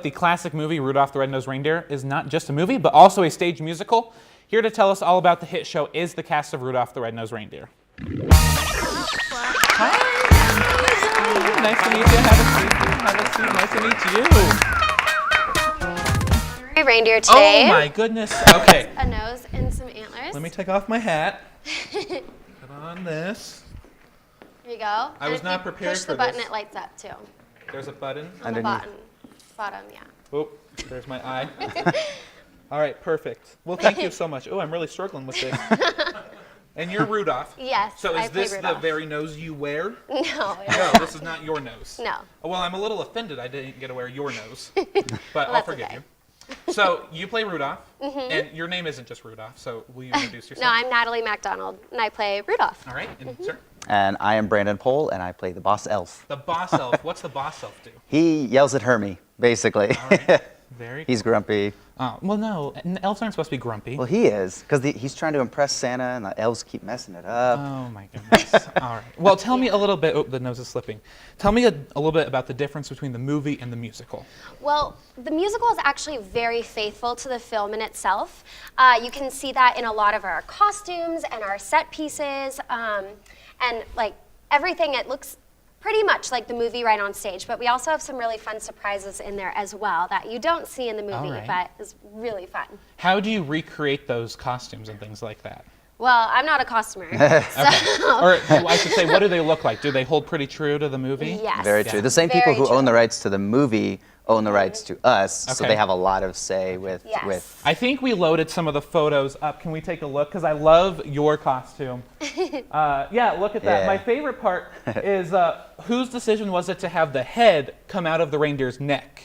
that the classic movie Rudolph the Red-Nosed Reindeer is not just a movie, but also a stage musical. Here to tell us all about the hit show is the cast of Rudolph the Red-Nosed Reindeer. Hi. Nice to meet you. Have a seat. Nice to meet you. Reindeer today. Oh my goodness. Okay. A nose and some antlers. Let me take off my hat. Put on this. Here you go. I was not prepared for this. Push the button, it lights up too. There's a button. On the bottom, yeah. Oh, there's my eye. All right, perfect. Well, thank you so much. Oh, I'm really struggling with this. And you're Rudolph. Yes, So I is play this Rudolph. the very nose you wear? No. No, this is not your nose. No. Oh, well, I'm a little offended I didn't get to wear your nose. But Well, I'll forgive okay. you. So you play Rudolph, and your name isn't just Rudolph, so will you introduce yourself? No, I'm Natalie MacDonald, and I play Rudolph. All right, and sir? And I am Brandon Pohl, and I play the boss elf. The boss elf. What's the boss elf do? He yells at Hermie, basically. All right. Very He's grumpy. well, no, elves aren't supposed to be grumpy. Well, he is, because he's trying to impress Santa, and the elves keep messing it up. Oh, my goodness. All right. Well, tell me a little bit. Oh, the nose is slipping. Tell me a little bit about the difference between the movie and the musical. Well, the musical is actually very faithful to the film in itself. You can see that in a lot of our costumes and our set pieces, and like everything. It looks pretty much like the movie right on stage, but we also have some really fun surprises in there as well that you don't see in the movie, but is really fun. How do you recreate those costumes and things like that? Well, I'm not a costumer, so. Or I should say, what do they look like? Do they hold pretty true to the movie? Yes. Very true. The same people who own the rights to the movie own the rights to us, so Okay. they have a lot of say with. Yes. I think we loaded some of the photos up. Can we take a look? Because I love your costume. Yeah, look at that. Yeah. My favorite part is whose decision was it to have the head come out of the reindeer's neck?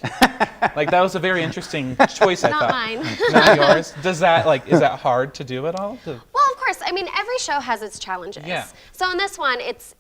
Like, that was a very interesting choice, I Not thought. mine. Not yours. Does that, is that hard to do at all? Well, of course. I mean, every show has its challenges. Yeah. So in this one, it's,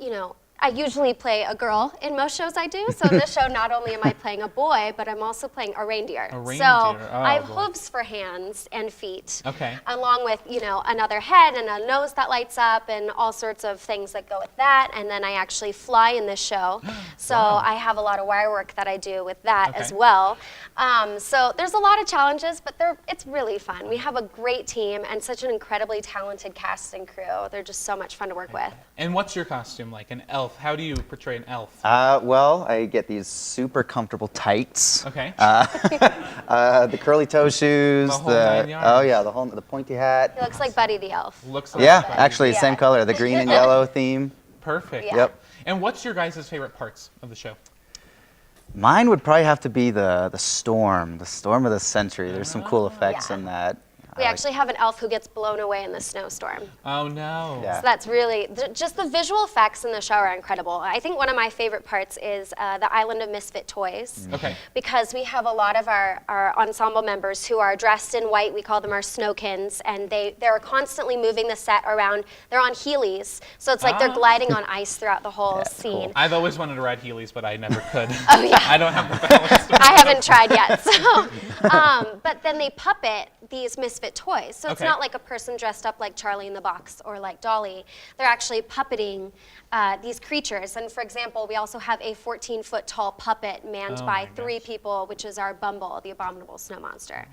I usually play a girl in most shows I do. So in this show, not only am I playing a boy, but I'm also playing a reindeer. A reindeer. So Oh, I have boy. hooves for hands and feet. Okay. Along with, another head and a nose that lights up and all sorts of things that go with that. And then I actually fly in this show. So I have a lot of wire work that I do with that as well. So there's a lot of challenges, but it's really fun. We have a great team and such an incredibly talented cast and crew. They're just so much fun to work with. And what's your costume like? An elf? How do you portray an elf? Well, I get these super comfortable tights. Okay. The curly toe shoes. The whole 9 yards. Oh yeah, the pointy hat. He looks like Buddy the Elf. Looks like Yeah, Buddy. actually, Yeah. same color, the green and yellow theme. Perfect. Yeah. Yep. And what's your guys' favorite parts of the show? Mine would probably have to be the storm of the century. There's some cool effects in that. We actually have an elf who gets blown away in the snowstorm. Oh, no. Yeah. So that's really, just the visual effects in the show are incredible. I think one of my favorite parts is the Island of Misfit Toys. Okay. Because we have a lot of our ensemble members who are dressed in white. We call them our snowkins, and they're constantly moving the set around. They're on Heelys, so it's like they're gliding on ice throughout the whole scene. cool. I've always wanted to ride Heelys, but I never could. Oh, yeah. I don't have the balance. I haven't tried yet. So, but then they puppet these misfit toys. So it's Okay. not like a person dressed up like Charlie in the Box or like Dolly. They're actually puppeting these creatures. And for example, we also have a 14-foot tall puppet manned Oh by my 3 gosh. people, which is our Bumble, the abominable snow monster.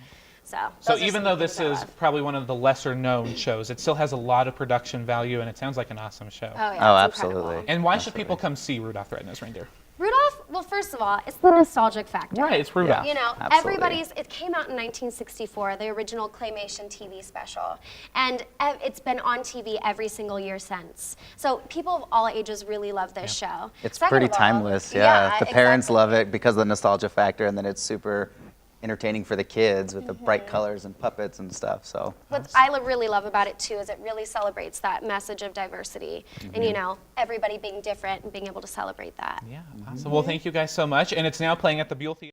So So those are even some though things this I is love. probably one of the lesser known shows, it still has a lot of production value, and it sounds like an awesome show. Oh, yeah, Oh, it's incredible. absolutely. And why should people come see Rudolph the Red-Nosed Reindeer? Rudolph, well, first of all, it's the nostalgic factor. Right, it's Rudolph. You know, Absolutely. it came out in 1964, the original claymation TV special. And it's been on TV every single year since. So people of all ages really love this show. It's Second pretty of all, timeless, yeah. The parents exactly. love it because of the nostalgia factor, and then it's super entertaining for the kids with the bright colors and puppets and stuff. So What I really love about it too is it really celebrates that message of diversity and everybody being different and being able to celebrate that. Yeah, awesome. Well, thank you guys so much. And it's now playing at the Buell Theater.